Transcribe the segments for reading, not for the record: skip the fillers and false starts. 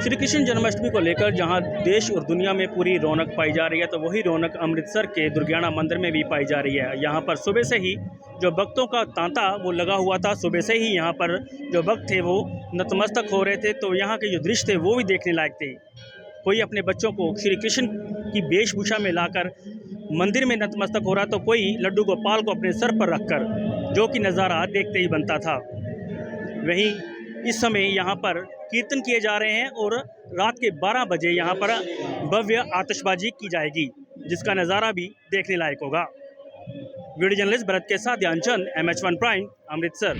श्री कृष्ण जन्माष्टमी को लेकर जहां देश और दुनिया में पूरी रौनक पाई जा रही है, तो वही रौनक अमृतसर के दुर्गियाना मंदिर में भी पाई जा रही है। यहां पर सुबह से ही जो भक्तों का तांता वो लगा हुआ था। सुबह से ही यहां पर जो भक्त थे वो नतमस्तक हो रहे थे, तो यहाँ के जो दृश्य थे वो भी देखने लायक थे। कोई अपने बच्चों को श्री कृष्ण की वेशभूषा में लाकर मंदिर में नतमस्तक हो रहा, तो कोई लड्डू गोपाल को अपने सर पर रखकर, जो कि नज़ारा देखते ही बनता था। वहीं इस समय यहाँ पर कीर्तन किए जा रहे हैं और रात के 12 बजे यहाँ पर भव्य आतिशबाजी की जाएगी, जिसका नज़ारा भी देखने लायक होगा। वीडियो जर्नलिस्ट भरत के साथ ध्यानचंद, MH1 प्राइम, अमृतसर।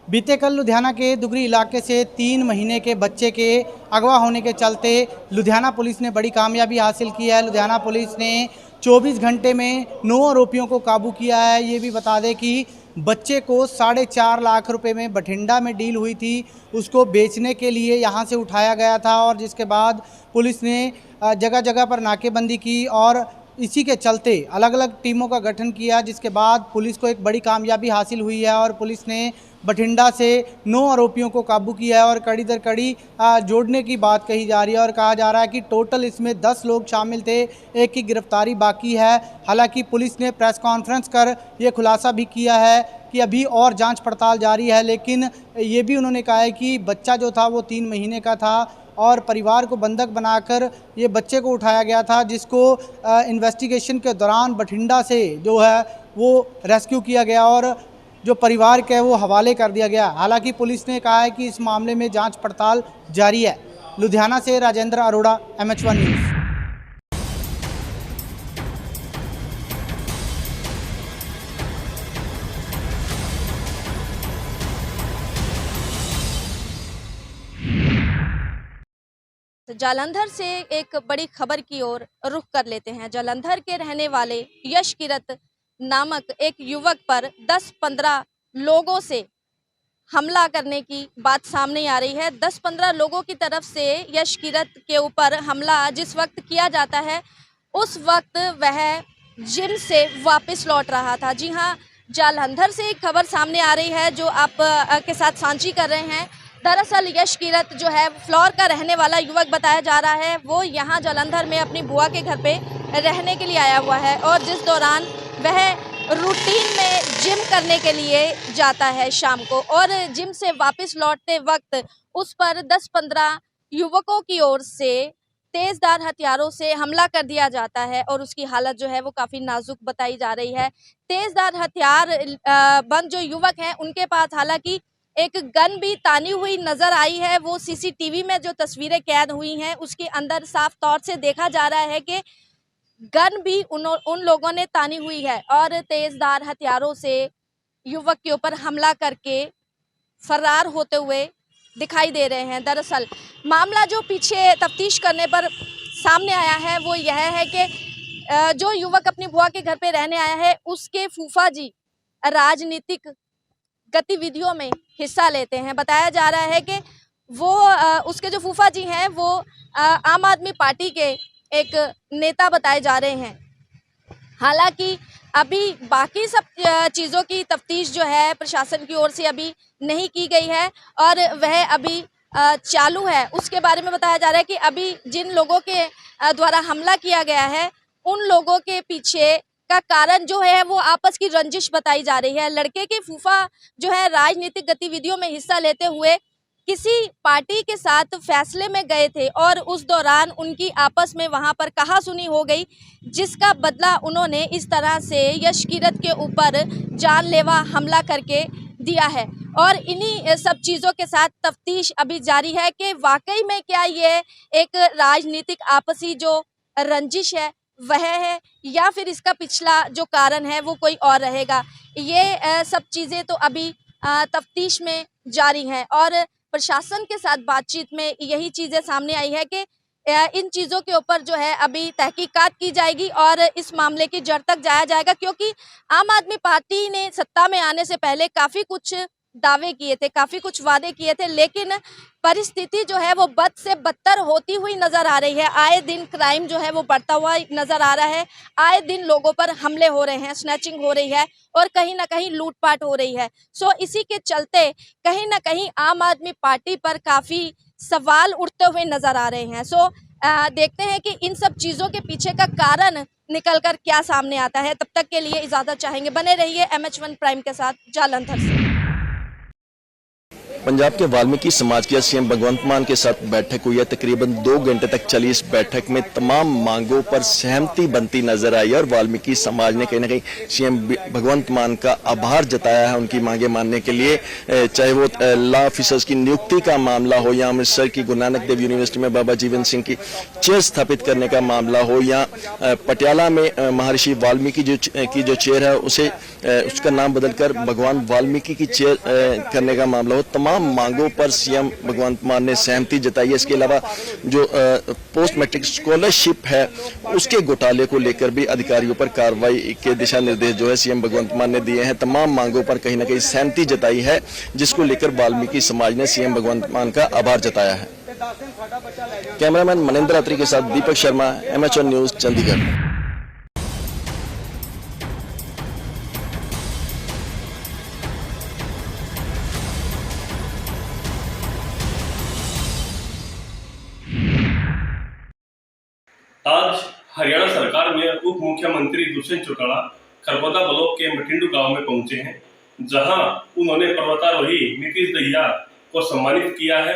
बीते कल लुधियाना के दुगरी इलाके से 3 महीने के बच्चे के अगवा होने के चलते लुधियाना पुलिस ने बड़ी कामयाबी हासिल की है। लुधियाना पुलिस ने 24 घंटे में 9 आरोपियों को काबू किया है। ये भी बता दें कि बच्चे को 4.5 लाख रुपए में बठिंडा में डील हुई थी, उसको बेचने के लिए यहाँ से उठाया गया था और जिसके बाद पुलिस ने जगह जगह पर नाकेबंदी की और इसी के चलते अलग अलग टीमों का गठन किया, जिसके बाद पुलिस को एक बड़ी कामयाबी हासिल हुई है और पुलिस ने बठिंडा से 9 आरोपियों को काबू किया है और कड़ी दर कड़ी जोड़ने की बात कही जा रही है और कहा जा रहा है कि टोटल इसमें 10 लोग शामिल थे, एक की गिरफ्तारी बाकी है। हालांकि पुलिस ने प्रेस कॉन्फ्रेंस कर ये खुलासा भी किया है कि अभी और जांच पड़ताल जारी है, लेकिन ये भी उन्होंने कहा है कि बच्चा जो था वो 3 महीने का था और परिवार को बंधक बनाकर ये बच्चे को उठाया गया था, जिसको इन्वेस्टिगेशन के दौरान बठिंडा से जो है वो रेस्क्यू किया गया और जो परिवार के वो हवाले कर दिया गया। हालांकि पुलिस ने कहा है कि इस मामले में जांच पड़ताल जारी है। लुधियाना से राजेंद्र अरोड़ा, MH1 न्यूज़। जालंधर से एक बड़ी खबर की ओर रुख कर लेते हैं। जालंधर के रहने वाले यश किरत नामक एक युवक पर 10-15 लोगों से हमला करने की बात सामने आ रही है। 10-15 लोगों की तरफ से यश किरत के ऊपर हमला जिस वक्त किया जाता है, उस वक्त वह जिम से वापस लौट रहा था। जी हाँ, जालंधर से एक खबर सामने आ रही है जो आप के साथ साझी कर रहे हैं। दरअसल यश किरत जो है फ्लोर का रहने वाला युवक बताया जा रहा है, वो यहाँ जालंधर में अपनी बुआ के घर पे रहने के लिए आया हुआ है और जिस दौरान वह रूटीन में जिम करने के लिए जाता है शाम को, और जिम से वापस लौटते वक्त उस पर 10-15 युवकों की ओर से तेजधार हथियारों से हमला कर दिया जाता है और उसकी हालत जो है वो काफ़ी नाजुक बताई जा रही है। तेजधार हथियार बंद जो युवक हैं उनके पास हालांकि एक गन भी तानी हुई नजर आई है। वो CCTV में जो तस्वीरें कैद हुई हैं उसके अंदर साफ तौर से देखा जा रहा है कि गन भी उन लोगों ने तानी हुई है और तेजधार हथियारों से युवक के ऊपर हमला करके फरार होते हुए दिखाई दे रहे हैं। दरअसल मामला जो पीछे तफ्तीश करने पर सामने आया है वो यह है कि जो युवक अपनी बुआ के घर पे रहने आया है उसके फूफा जी राजनीतिक गतिविधियों में हिस्सा लेते हैं। बताया जा रहा है कि वो उसके जो फूफा जी हैं वो आम आदमी पार्टी के एक नेता बताए जा रहे हैं। हालांकि अभी बाकी सब चीज़ों की तफ्तीश जो है प्रशासन की ओर से अभी नहीं की गई है और वह अभी चालू है। उसके बारे में बताया जा रहा है कि अभी जिन लोगों के द्वारा हमला किया गया है उन लोगों के पीछे का कारण जो है वो आपस की रंजिश बताई जा रही है। लड़के के फूफा जो है राजनीतिक गतिविधियों में हिस्सा लेते हुए किसी पार्टी के साथ फैसले में गए थे और उस दौरान उनकी आपस में वहां पर कहासुनी हो गई, जिसका बदला उन्होंने इस तरह से यश किरत के ऊपर जानलेवा हमला करके दिया है। और इन्हीं सब चीज़ों के साथ तफ्तीश अभी जारी है कि वाकई में क्या ये एक राजनीतिक आपसी जो रंजिश है वह है या फिर इसका पिछला जो कारण है वो कोई और रहेगा। ये सब चीज़ें तो अभी तफ्तीश में जारी हैं और प्रशासन के साथ बातचीत में यही चीज़ें सामने आई है कि इन चीज़ों के ऊपर जो है अभी तहकीकात की जाएगी और इस मामले की जड़ तक जाया जाएगा, क्योंकि आम आदमी पार्टी ने सत्ता में आने से पहले काफ़ी कुछ दावे किए थे, काफी कुछ वादे किए थे, लेकिन परिस्थिति जो है वो बद से बदतर होती हुई नजर आ रही है। आए दिन क्राइम जो है वो बढ़ता हुआ नजर आ रहा है। आए दिन लोगों पर हमले हो रहे हैं, स्नैचिंग हो रही है और कहीं ना कहीं लूटपाट हो रही है। सो इसी के चलते कहीं ना कहीं आम आदमी पार्टी पर काफी सवाल उठते हुए नजर आ रहे हैं। सो देखते हैं कि इन सब चीजों के पीछे का कारण निकलकर क्या सामने आता है। तब तक के लिए इजाजत चाहेंगे, बने रहिए MH1 प्राइम के साथ जालंधर से। पंजाब के वाल्मीकि समाज के सीएम भगवंत मान के साथ बैठक हुई है। तकरीबन 2 घंटे तक चली इस बैठक में तमाम मांगों पर सहमति बनती नजर आई और वाल्मीकि समाज ने कहीं ना कहीं सीएम भगवंत मान का आभार जताया है उनकी मांगे मानने के लिए। चाहे वो लॉ ऑफिसर्स की नियुक्ति का मामला हो या अमृतसर की गुरु नानक देव यूनिवर्सिटी में बाबा जीवन सिंह की चेयर स्थापित करने का मामला हो या पटियाला में महर्षि वाल्मीकि की जो चेयर है उसका नाम बदलकर भगवान वाल्मीकि की चेयर करने का मामला हो, तमाम मांगों पर सीएम भगवंत मान ने सहमति जताई है। इसके अलावा जो पोस्ट मैट्रिक स्कॉलरशिप है उसके घोटाले को लेकर भी अधिकारियों पर कार्रवाई के दिशा निर्देश जो है सीएम भगवंत मान ने दिए हैं। तमाम मांगों पर कहीं ना कहीं सहमति जताई है, जिसको लेकर वाल्मीकि समाज ने सीएम भगवंत मान का आभार जताया है। कैमरामैन मनिंदर अत्री के साथ दीपक शर्मा, MH1 न्यूज, चंडीगढ़। आज हरियाणा सरकार में उप मुख्यमंत्री दुष्यंत चौटाला खरबोदा ब्लॉक के मटिंडू गांव में पहुंचे हैं, जहां उन्होंने पर्वतारोही नीतीश दहिया को सम्मानित किया है।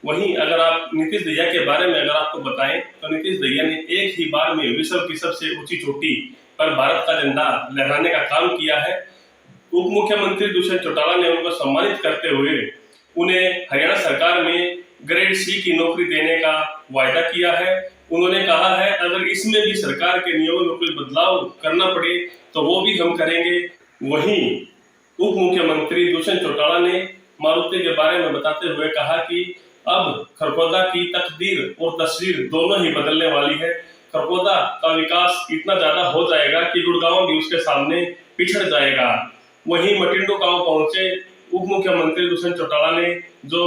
वहीं अगर आप नीतीश दहिया के बारे में अगर आपको बताएं तो नीतीश दहिया ने एक ही बार में विश्व की सबसे ऊंची चोटी पर भारत का झंडा लहराने का काम किया है। उप मुख्यमंत्री दुष्यंत चौटाला ने उनको सम्मानित करते हुए उन्हें हरियाणा सरकार में ग्रेड C की नौकरी देने का वायदा किया है। उन्होंने कहा है अगर इसमें भी सरकार के नियमों में कोई बदलाव करना पड़े तो वो भी हम करेंगे। वहीं उप मुख्यमंत्री दुष्यंत चौटाला ने मारुति के बारे में बताते हुए कहा कि अब खरगोदा की तकदीर और तस्वीर दोनों ही बदलने वाली है। खरगोदा का विकास इतना ज्यादा हो जाएगा कि गुड़गांव भी उसके सामने पिछड़ जाएगा। वहीं मटिंडो गांव पहुंचे उप मुख्यमंत्री दुष्यंत चौटाला ने जो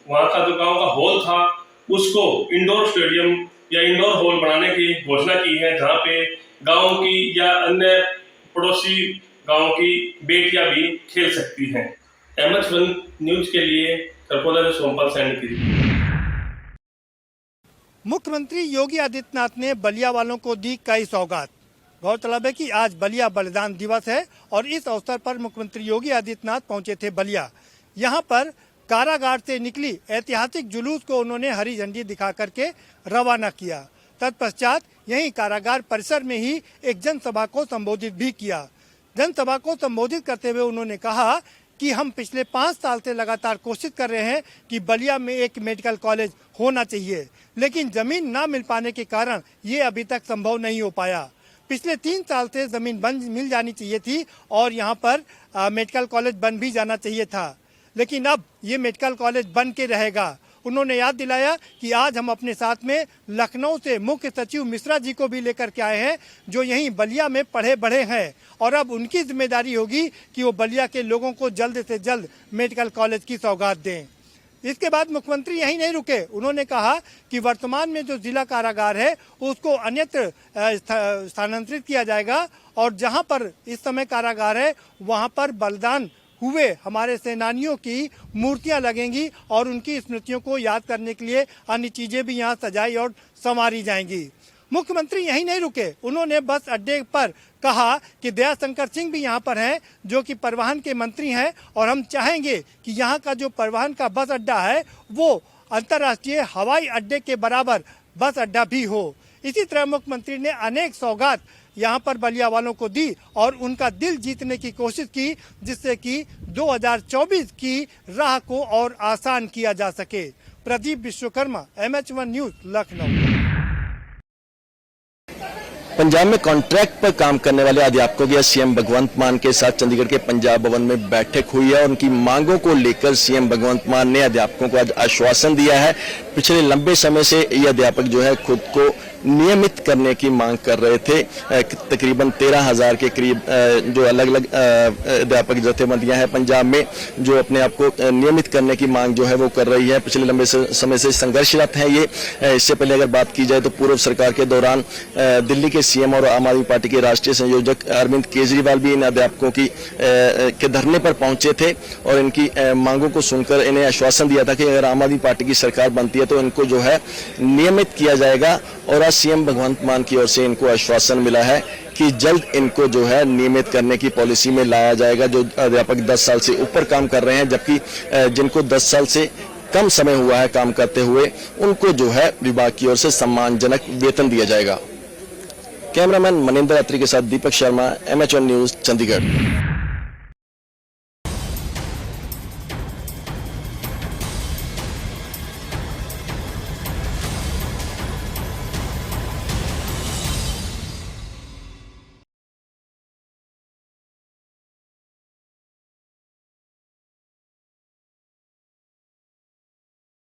वहां का जो गांव का हॉल था उसको इंडोर स्टेडियम या इंडोर हॉल बनाने की घोषणा की है, जहां पे गांव की या अन्य पड़ोसी गांव की बेटियां भी खेल सकती हैं। MH1 न्यूज के लिए खरगोदा से सोमपाल सैनी की रिपोर्ट। मुख्यमंत्री योगी आदित्यनाथ ने बलिया वालों को दी कई सौगात। गौरतलब है कि आज बलिया बलिदान दिवस है और इस अवसर पर मुख्यमंत्री योगी आदित्यनाथ पहुंचे थे बलिया। यहां पर कारागार से निकली ऐतिहासिक जुलूस को उन्होंने हरी झंडी दिखा करके रवाना किया। तत्पश्चात यहीं कारागार परिसर में ही एक जनसभा को संबोधित भी किया। जनसभा को संबोधित करते हुए उन्होंने कहा कि हम पिछले 5 साल से लगातार कोशिश कर रहे हैं कि बलिया में एक मेडिकल कॉलेज होना चाहिए, लेकिन जमीन ना मिल पाने के कारण ये अभी तक संभव नहीं हो पाया। पिछले 3 साल से जमीन मिल जानी चाहिए थी और यहाँ पर मेडिकल कॉलेज बन भी जाना चाहिए था, लेकिन अब ये मेडिकल कॉलेज बन के रहेगा। उन्होंने याद दिलाया कि आज हम अपने साथ में लखनऊ से मुख्य सचिव मिश्रा जी को भी लेकर के आए हैं, जो यहीं बलिया में पढ़े बढ़े हैं और अब उनकी जिम्मेदारी होगी कि वो बलिया के लोगों को जल्द से जल्द मेडिकल कॉलेज की सौगात दें। इसके बाद मुख्यमंत्री यहीं नहीं रुके, उन्होंने कहा कि वर्तमान में जो जिला कारागार है उसको अन्यत्र स्थानांतरित किया जाएगा और जहां पर इस समय कारागार है वहां पर बलिदान हुए हमारे सेनानियों की मूर्तियां लगेंगी और उनकी स्मृतियों को याद करने के लिए अन्य चीजें भी यहां सजाई और संवारी जाएंगी। मुख्यमंत्री यहीं नहीं रुके, उन्होंने बस अड्डे पर कहा कि दयाशंकर सिंह भी यहां पर हैं, जो कि परिवहन के मंत्री हैं और हम चाहेंगे कि यहां का जो परिवहन का बस अड्डा है वो अंतर्राष्ट्रीय हवाई अड्डे के बराबर बस अड्डा भी हो। इसी तरह मुख्यमंत्री ने अनेक सौगात यहाँ पर बलिया वालों को दी और उनका दिल जीतने की कोशिश की, जिससे कि 2024 की राह को और आसान किया जा सके। Pradeep Vishwakarma, MH1 news, Lucknow. पंजाब में कॉन्ट्रैक्ट पर काम करने वाले अध्यापकों की सीएम भगवंत मान के साथ चंडीगढ़ के पंजाब भवन में बैठक हुई है। उनकी मांगों को लेकर सीएम भगवंत मान ने अध्यापकों को आज आश्वासन दिया है। पिछले लंबे समय से ये अध्यापक जो है खुद को नियमित करने की मांग कर रहे थे। तकरीबन 13,000 के करीब जो अलग अलग अध्यापक जथेबंदियां हैं पंजाब में, जो अपने आप को नियमित करने की मांग जो है वो कर रही है। पिछले लंबे समय से संघर्षरत है ये। इससे पहले अगर बात की जाए तो पूर्व सरकार के दौरान दिल्ली के सीएम और आम आदमी पार्टी के राष्ट्रीय संयोजक अरविंद केजरीवाल भी इन अध्यापकों के धरने पर पहुंचे थे और इनकी मांगों को सुनकर इन्हें आश्वासन दिया था कि अगर आम आदमी पार्टी की सरकार बनती है तो इनको जो है नियमित किया जाएगा। और आज सीएम भगवंत मान की ओर से इनको आश्वासन मिला है कि जल्द इनको जो है नियमित करने की पॉलिसी में लाया जाएगा। जो अध्यापक 10 साल से ऊपर काम कर रहे हैं, जबकि जिनको 10 साल से कम समय हुआ है काम करते हुए, उनको जो है विभाग की ओर से सम्मानजनक वेतन दिया जाएगा। कैमरामैन मनिंदर अत्री के साथ दीपक शर्मा, MH1 न्यूज, चंडीगढ़।